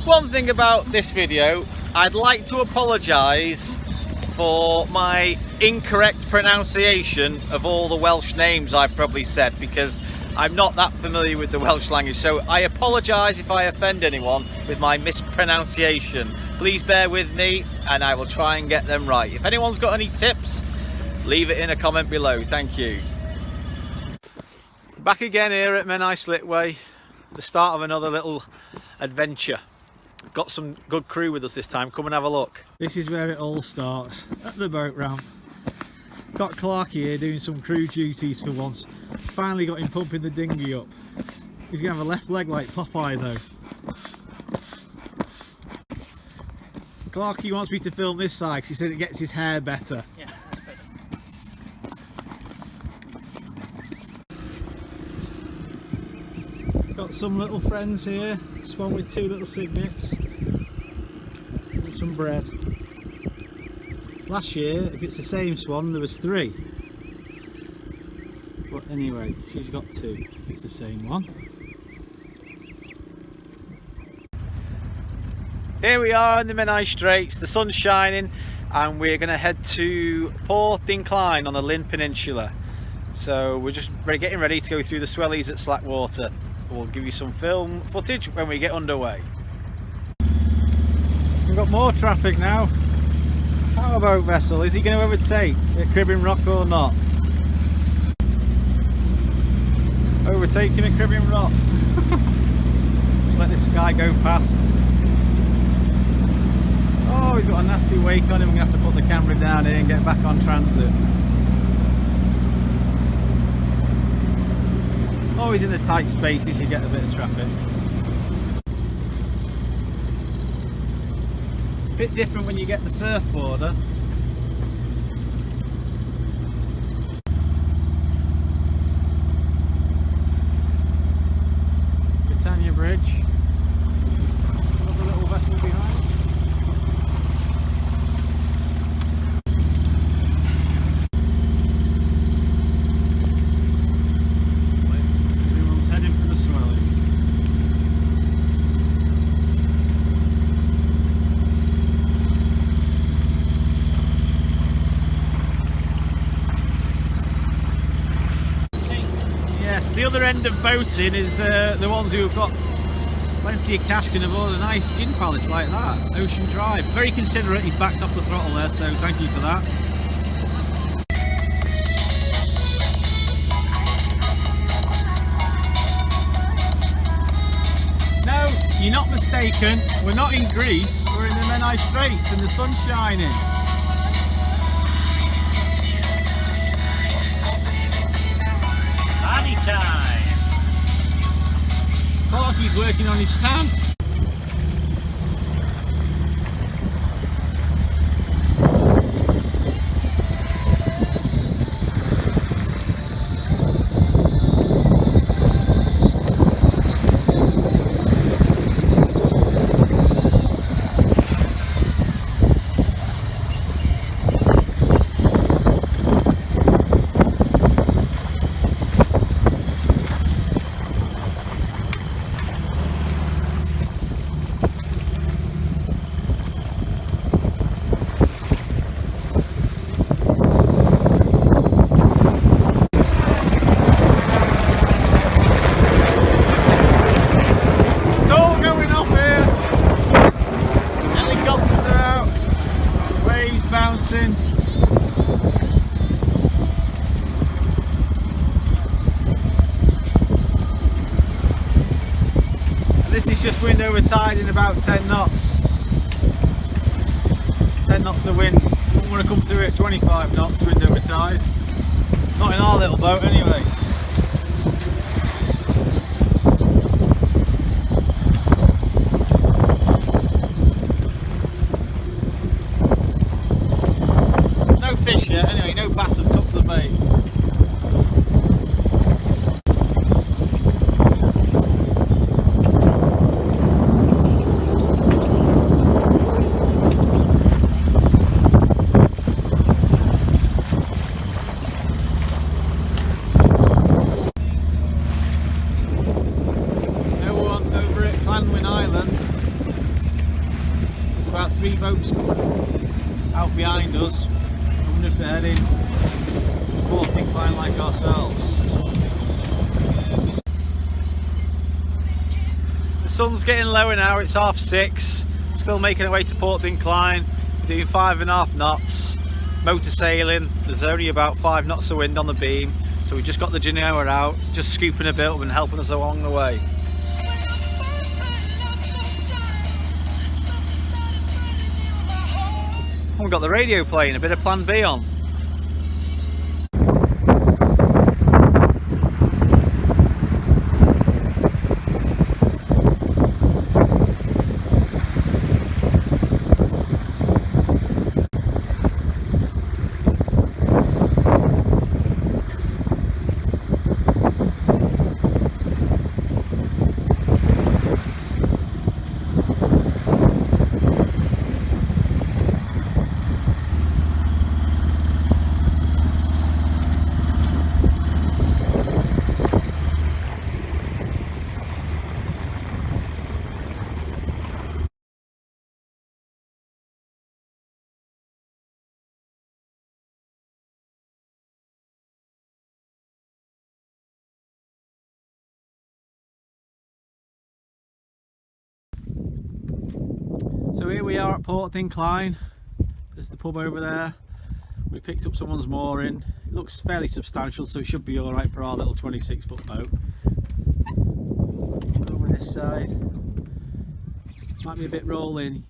One thing about this video, I'd like to apologise for my incorrect pronunciation of all the Welsh names I've probably said, because I'm not that familiar with the Welsh language, so I apologise if I offend anyone with my mispronunciation. Please bear with me and I will try and get them right. If anyone's got any tips, leave it in a comment below. Thank you. Back again here at Menai Slitway, the start of another little adventure. Got some good crew with us this time. Come and have a look. This is where it all starts, at the boat ramp. Got Clarky here doing some crew duties for once. Finally got him pumping the dinghy up. He's going to have a left leg like Popeye though. Clarky wants me to film this side because he said it gets his hair better. Yeah, that's better. Got some little friends here. Swan with 2 little cygnets. And some bread. Last year, if it's the same swan, there was 3. But anyway, she's got 2 if it's the same one. Here we are in the Menai Straits, the sun's shining and we're going to head to Port Lleyn on the Lleyn Peninsula. So we're just getting ready to go through the swellies at Slackwater. We'll give you some film footage when we get underway. We've got more traffic now. Powerboat vessel, is he going to overtake at Cribbing Rock or not? Overtaking at Cribbing Rock. Just let this guy go past. Oh, he's got a nasty wake on him. We're going to have to put the camera down here and get back on transit. Always in the tight spaces you get a bit of traffic. Bit different when you get the surfboarder. Britannia Bridge. Another little vessel behind. Everyone's heading for the swellies. Yes, the other end of boating is the ones who have got plenty of cash can afford a nice gin palace like that. Ocean Drive. Very considerate, he's backed off the throttle there, so thank you for that. No, you're not mistaken. We're not in Greece, we're in the Menai Straits and the sun's shining. Time. Clarky's working on his tan. This is just wind over tide in about 10 knots. 10 knots of wind. You don't want to come through at 25 knots wind over tide. Not in our little boat anyway. No fish yet anyway, no bass have took the bait. about 3 boats coming out behind us. I wonder if they're heading to Port Incline like ourselves. The sun's getting lower now, it's 6:30. Still making our way to Port Incline. We're doing 5.5 knots. Motor sailing. There's only about 5 knots of wind on the beam. So we just got the genoa out, just scooping a bit up and helping us along the way. We've got the radio playing, a bit of Plan B on. So here we are at Port Incline. There's the pub over there. We picked up someone's mooring. It looks fairly substantial, so it should be alright for our little 26-foot boat. Over this side. Might be a bit rolling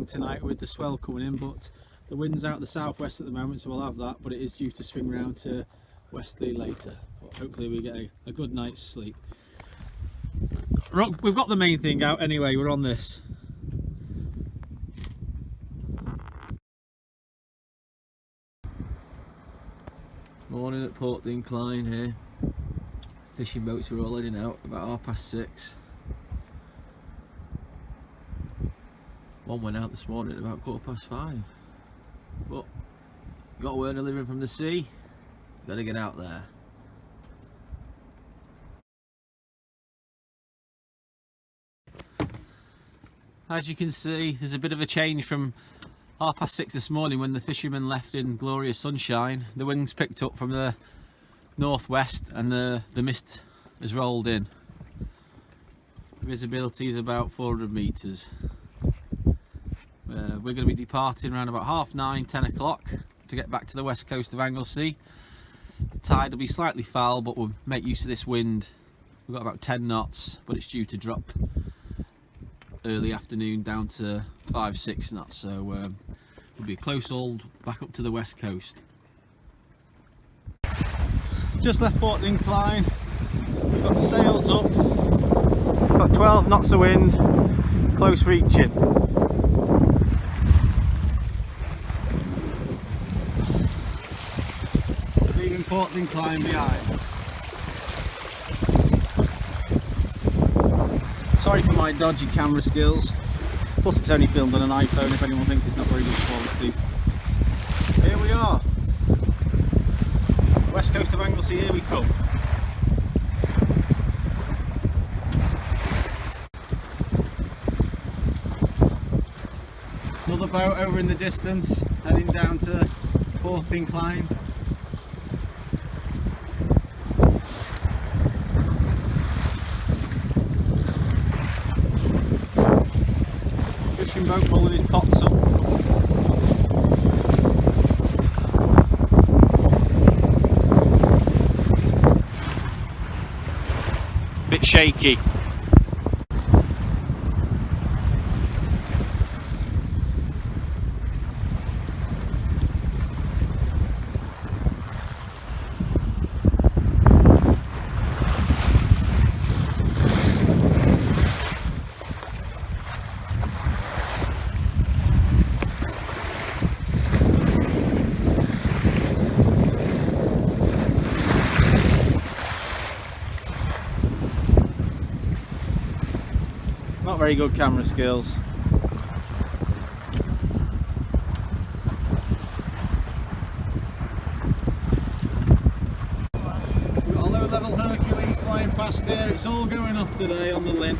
tonight with the swell coming in, but the wind's out the southwest at the moment, so we'll have that, but it is due to swing round to westerly later. But hopefully we get a good night's sleep. We've got the main thing out anyway, we're on this. Morning at Port Incline here. Fishing boats are all heading out about 6:30. One went out this morning at about 5:15. But you got to earn a living from the sea, you got to get out there. As you can see, there's a bit of a change from 6:30 this morning when the fishermen left in glorious sunshine. The wind's picked up from the northwest and the mist has rolled in. Visibility is about 400 metres. We're going to be departing around about 9:30, 10 o'clock to get back to the west coast of Anglesey. The tide will be slightly foul, but we'll make use of this wind. We've got about 10 knots, but it's due to drop early afternoon down to 5-6 knots, so we'll be a close haul back up to the west coast. Just left Port Incline, we've got the sails up, we've got 12 knots of wind, close reaching. Leaving Port Incline behind. Sorry for my dodgy camera skills, plus it's only filmed on an iPhone if anyone thinks it's not very good quality. Here we are, west coast of Anglesey, here we come. Another boat over in the distance, heading down to Port Incline. Fishing boat pulling his pots up. Bit shaky. Not very good camera skills. We've got a low level Hercules flying past here. It's all going off today on the Lleyn.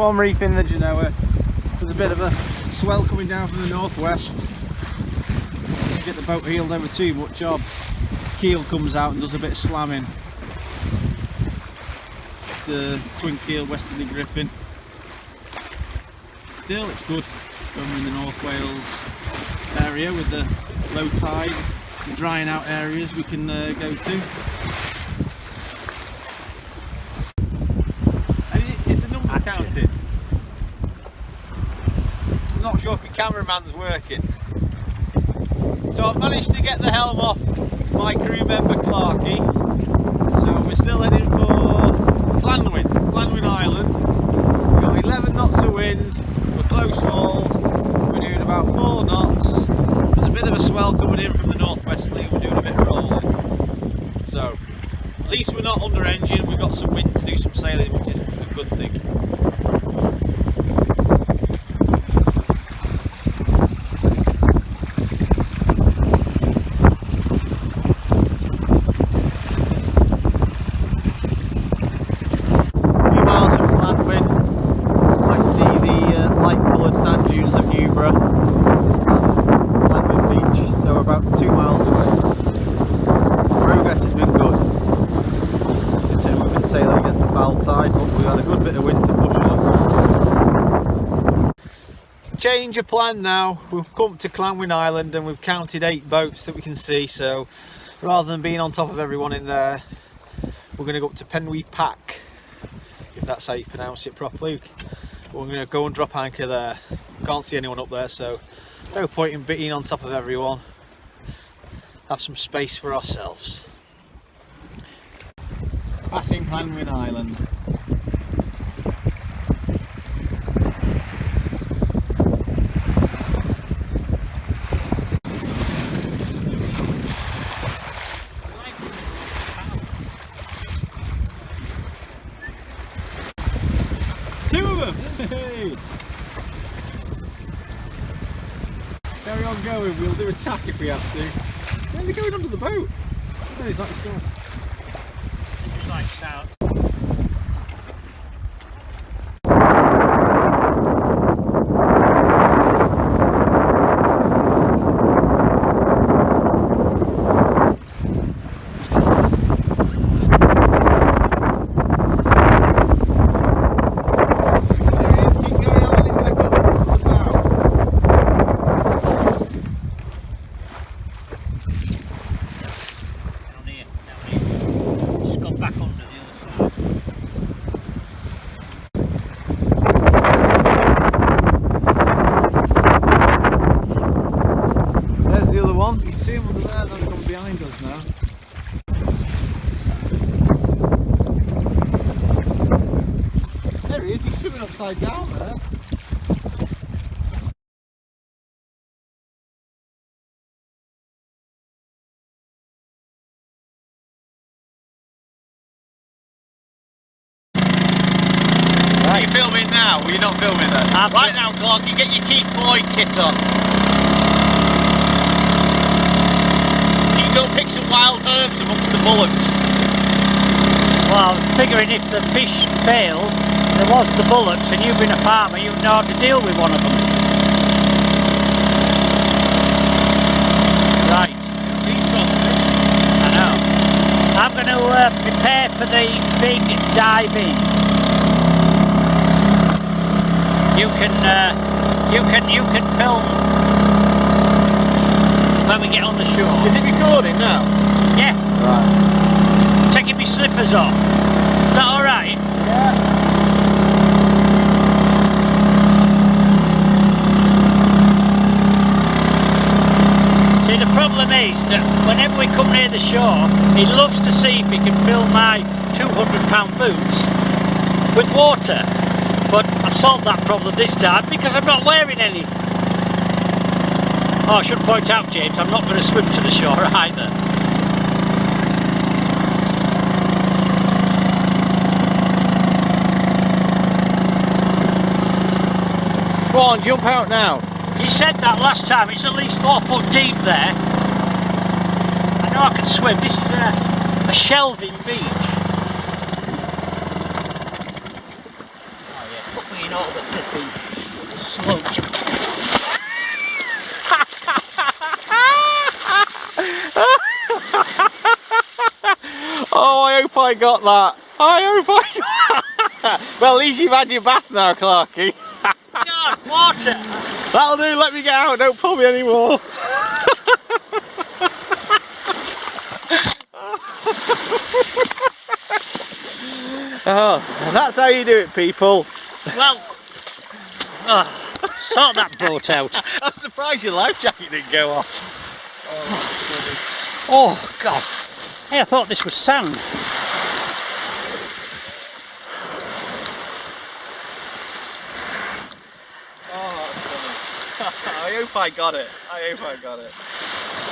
on reefing the Genoa. There's a bit of a swell coming down from the northwest. If you get the boat heeled over too much, our keel comes out and does a bit of slamming. The twin keel westerly griffin. Still, it's good when we're in the North Wales area with the low tide and drying out areas we can go to. Is the numbers counted? I'm not sure if my cameraman's working. So I've managed to get the helm off my crew member Clarky. So we're still heading for Lleyn Island. We've got 11 knots of wind, we're close hauled, we're doing about 4 knots. There's a bit of a swell coming in from the northwesterly, we're doing a bit of rolling. So at least we're not under engine, we've got some wind to do some sailing, which is a good thing. Change of plan now. We've come to Lleyn Island and we've counted 8 boats that we can see, so rather than being on top of everyone in there, we're going to go up to Peninsula, if that's how you pronounce it properly. We're going to go and drop anchor there. Can't see anyone up there, so no point in being on top of everyone. Have some space for ourselves. Passing Lleyn Island. Hey. Carry on going, we'll do a tack if we have to. Yeah, they're going under the boat. Oh, he's like still. Just like south. Upside down there. Are you filming now? Well, you're not filming then. Right now, Clark, you get your Keith Floyd kit on. You can go pick some wild herbs amongst the bullocks. Well, I was figuring if the fish failed, there was the bullocks, and you've been a farmer, you know how to deal with one of them. Right. He's got it. I know. I'm going to prepare for the big dive in. You can film when we get on the shore. Is it recording now? Yeah. Right. Taking my slippers off. Is that all right? Yeah. See, the problem is that whenever we come near the shore, he loves to see if he can fill my 200-pound boots with water. But I've solved that problem this time because I'm not wearing any. Oh, I should point out, James, I'm not going to swim to the shore either. Go on, jump out now. He said that last time, it's at least 4 foot deep there. I know I can swim, this is a shelving beach. Oh yeah, put me in doing all the tipping. Sludge. Oh, I hope I got that. I hope I got that. Well, at least you've had your bath now, Clarky. God, water! That'll do, let me get out, don't pull me anymore. Oh, that's how you do it, people. Well, sort that boat out. I'm surprised your life jacket didn't go off. Oh, God. Hey, I thought this was sand. Oh, that's funny. I hope I got it. I hope I got it.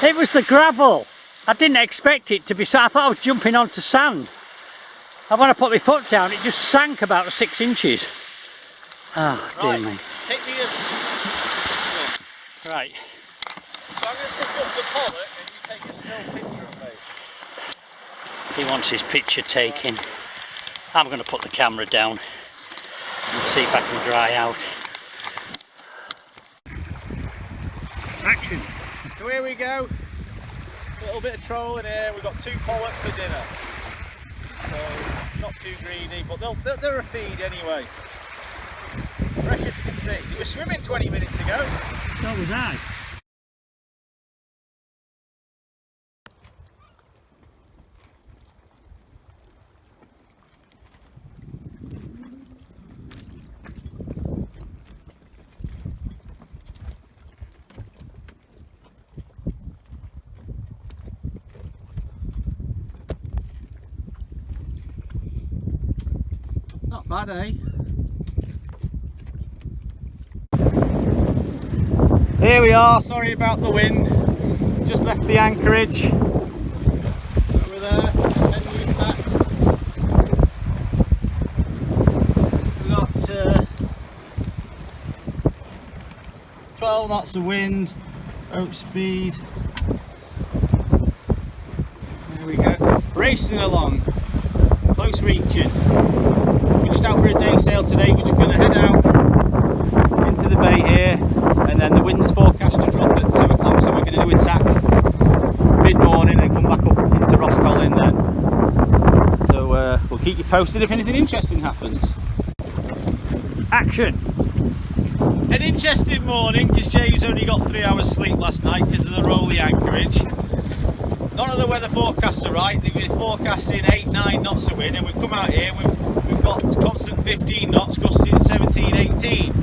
It was the gravel. I didn't expect it to be sand. I thought I was jumping onto sand. And when I put my foot down, it just sank about 6 inches. Oh, dear me. Take me in. Right. So I'm going to pick up the pollock and you take a still picture of me. He wants his picture taken. I'm going to put the camera down and see if I can dry out. Action. So here we go. A little bit of trolling here. We've got 2 pollock for dinner. So not too greedy, but they're a feed anyway. Fresh as you can see. You were swimming 20 minutes ago. So was I. Not bad, eh? Here we are, sorry about the wind. Just left the anchorage. Over there, heading back. We've got 12 knots of wind, boat speed. There we go, racing along, close reaching. We're just out for a day sail today. We're just going to head out into the bay here, and then the wind's forecast to drop at 2 o'clock, so we're going to do a tack mid-morning and come back up into Roscollin then. So we'll keep you posted if anything interesting happens. Action! An interesting morning, because James only got 3 hours sleep last night because of the rolly anchorage. None of the weather forecasts are right. They've been forecasting 8-9 knots of wind, and we've come out here and we've got constant 15 knots, gusting 17-18.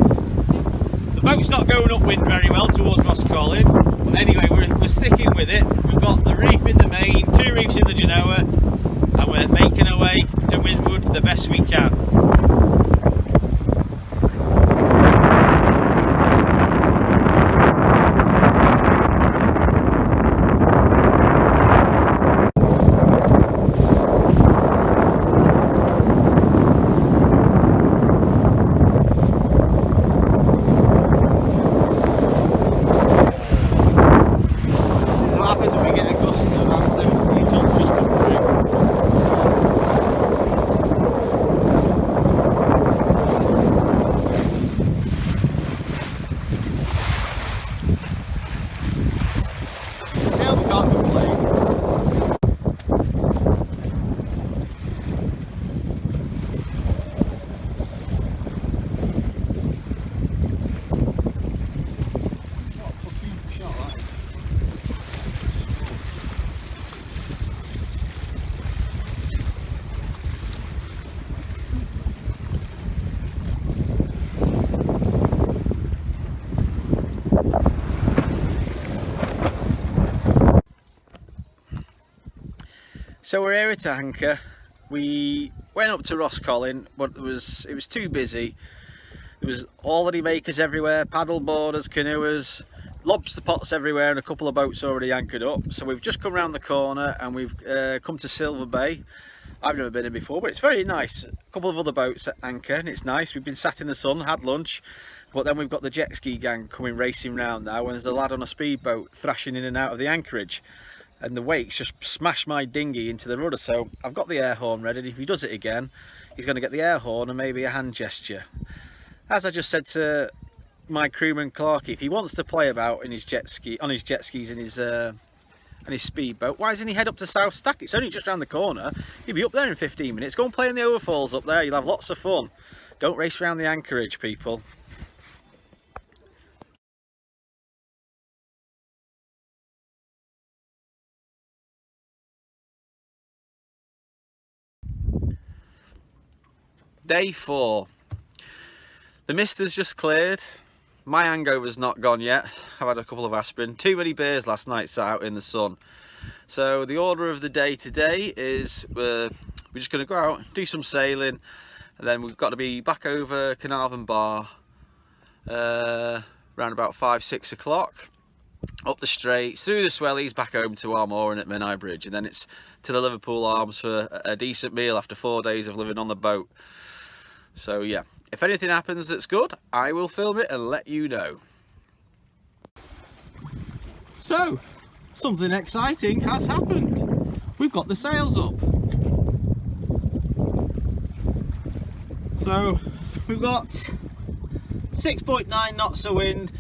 The boat's not going upwind very well towards Roscollin, but anyway, we're sticking with it. We've got the reef in the main, 2 reefs in the Genoa, and we're making our way to windward the best we can. So we're here at anchor. We went up to Roscollin, but it was too busy. There was holiday makers everywhere, paddle boarders, canoers, lobster pots everywhere, and a couple of boats already anchored up. So we've just come round the corner and we've come to Silver Bay. I've never been in before, but it's very nice. A couple of other boats at anchor, and it's nice. We've been sat in the sun, had lunch, but then we've got the jet ski gang coming racing round now, and there's a lad on a speedboat thrashing in and out of the anchorage. And the wakes just smashed my dinghy into the rudder, so I've got the air horn ready. If he does it again, he's going to get the air horn and maybe a hand gesture. As I just said to my crewman Clarky, if he wants to play about in his jet skis and his speedboat, why doesn't he head up to South Stack? It's only just round the corner. He'll be up there in 15 minutes. Go and play in the overfalls up there. You'll have lots of fun. Don't race around the anchorage, people. Day 4. The mist has just cleared. My hangover's not gone yet. I've had a couple of aspirin. Too many beers last night sat out in the sun. So the order of the day today is we're just going to go out, do some sailing, and then we've got to be back over Carnarvon Bar around about 5-6 o'clock. Up the Straits, through the Swellies, back home to our mooring at Menai Bridge, and then it's to the Liverpool Arms for a decent meal after 4 days of living on the boat. So yeah, if anything happens that's good, I will film it and let you know. So, something exciting has happened. We've got the sails up. So, we've got 6.9 knots of wind,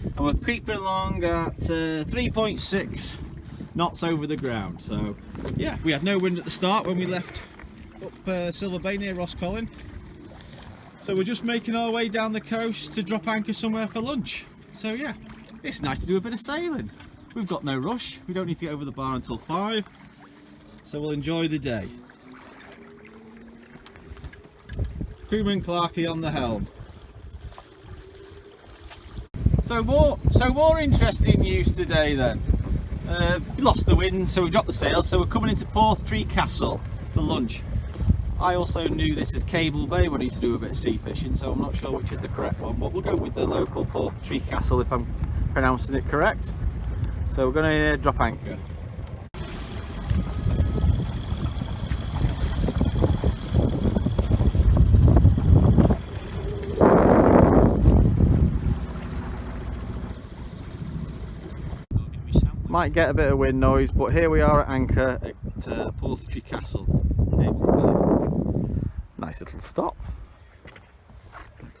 and we're creeping along at 3.6 knots over the ground. So, yeah, we had no wind at the start when we left up Silver Bay near Roscollin. So we're just making our way down the coast to drop anchor somewhere for lunch. So yeah, it's nice to do a bit of sailing. We've got no rush. We don't need to get over the bar until 5. So we'll enjoy the day. Crewman Clarky on the helm. So more interesting news today then. We lost the wind, so we've got the sails, so we're coming into Porthree Castle for lunch. I also knew this as Cable Bay when I used to do a bit of sea fishing, so I'm not sure which is the correct one, but we'll go with the local Porthree Castle if I'm pronouncing it correct. So we're going to drop anchor. Might get a bit of wind noise, but here we are at anchor at Porthree Castle, Cable Bay. Nice little stop.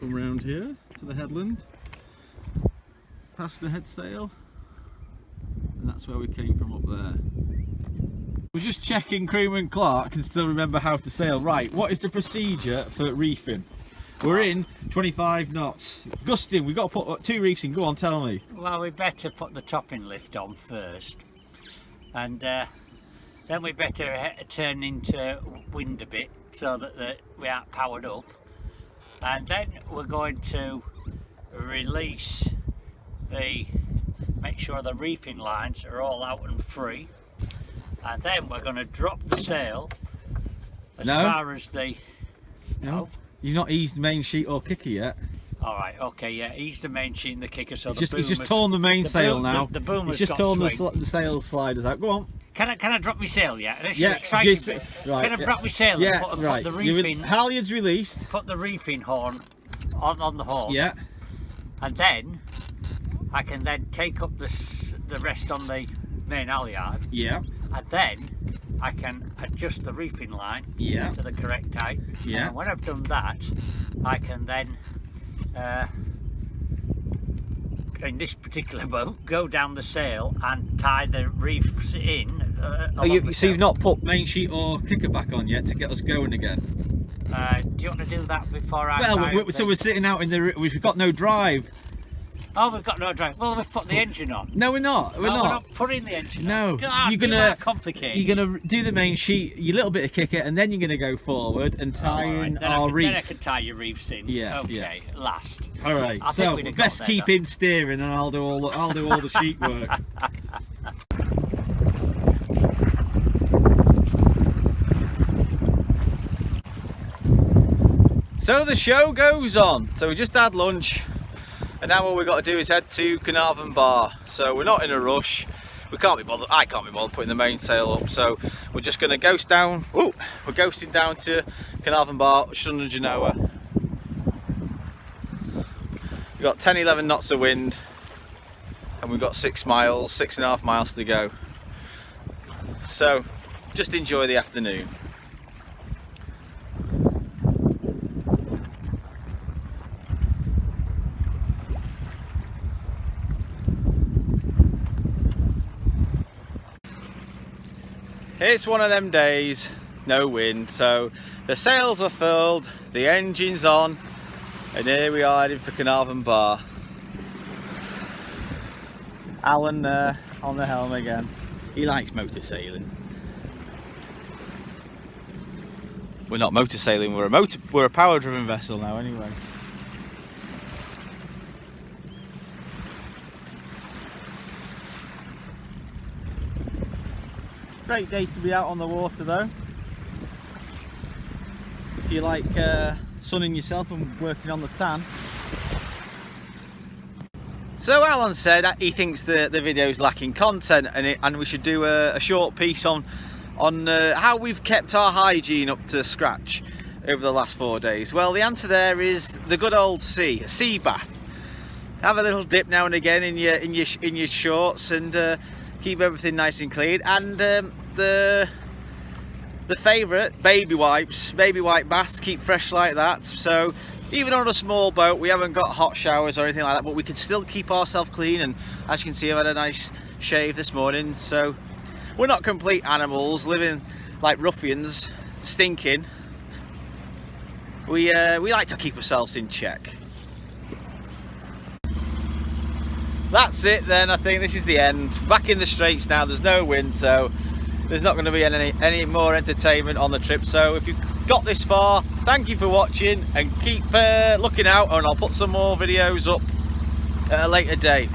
Come round here to the headland, past the head sail, and that's where we came from up there. We're just checking Crewman Clark can still remember how to sail. Right, what is the procedure for reefing? We're in 25 knots. Gustin, we've got to put 2 reefs in. Go on, tell me. Well, we better put the topping lift on first, and then we better turn into wind a bit so that we aren't powered up, and then we're going to release make sure the reefing lines are all out and free, and then we're going to drop the sail as far as the... No. You've not eased the main sheet or kicker yet. Alright, okay, yeah, ease the main sheet and the kicker so he's just torn the mainsail now. The boom has just got torn swing. the sail sliders out. Go on. Can I drop my sail yet? This is exciting. Right, can I drop my sail and put the reefing... Halyards released. Put the reefing horn on the horn. Yeah. And then I can then take up the rest on the main halyard. Yeah. And then I can adjust the reefing line to the correct height. Yeah. And when I've done that, I can then, in this particular boat, go down the sail and tie the reefs in. So you've not put main sheet or kicker back on yet to get us going again? Do you want to do that before I... Well, so we're sitting out in the... We've got no drive. Oh, we've got no drive. Well, we've put the engine on. No, we're not. We're not putting the engine No. on. You're gonna complicate. You're gonna do the main sheet, your little bit of kicker, and then you're gonna go forward and tie in our reef. Then I can tie your reefs in. Yeah. Okay. Yeah. Last. All right. So best keep him steering, and I'll do all the sheet work. So the show goes on. So we just had lunch, and now all we've got to do is head to Carnarvon Bar. So we're not in a rush. We can't be bothered. I can't be bothered putting the mainsail up. So we're just going to ghost down. Ooh, we're ghosting down to Carnarvon Bar, Shun and Genoa. We've got 10-11 knots of wind, and we've got 6.5 miles to go. So just enjoy the afternoon. It's one of them days, no wind, so the sails are filled, the engine's on, and here we are heading for Carnarvon Bar. Alan there on the helm again. He likes motor sailing. We're not motor sailing, we're a power driven vessel now anyway. Great day to be out on the water though. If you like sunning yourself and working on the tan. So Alan said that he thinks the video's lacking content and we should do a short piece on how we've kept our hygiene up to scratch over the last 4 days. Well, the answer there is the good old sea, a sea bath. Have a little dip now and again in your shorts and keep everything nice and clean. And the favourite, baby wipe baths, keep fresh like that. So even on a small boat, we haven't got hot showers or anything like that, but we can still keep ourselves clean. And as you can see, I've had a nice shave this morning. So we're not complete animals living like ruffians, stinking. We like to keep ourselves in check. That's it then. I think this is the end. Back in the Straits now. There's no wind, so there's not going to be any more entertainment on the trip. So if you've got this far, thank you for watching and keep looking out, and I'll put some more videos up at a later date.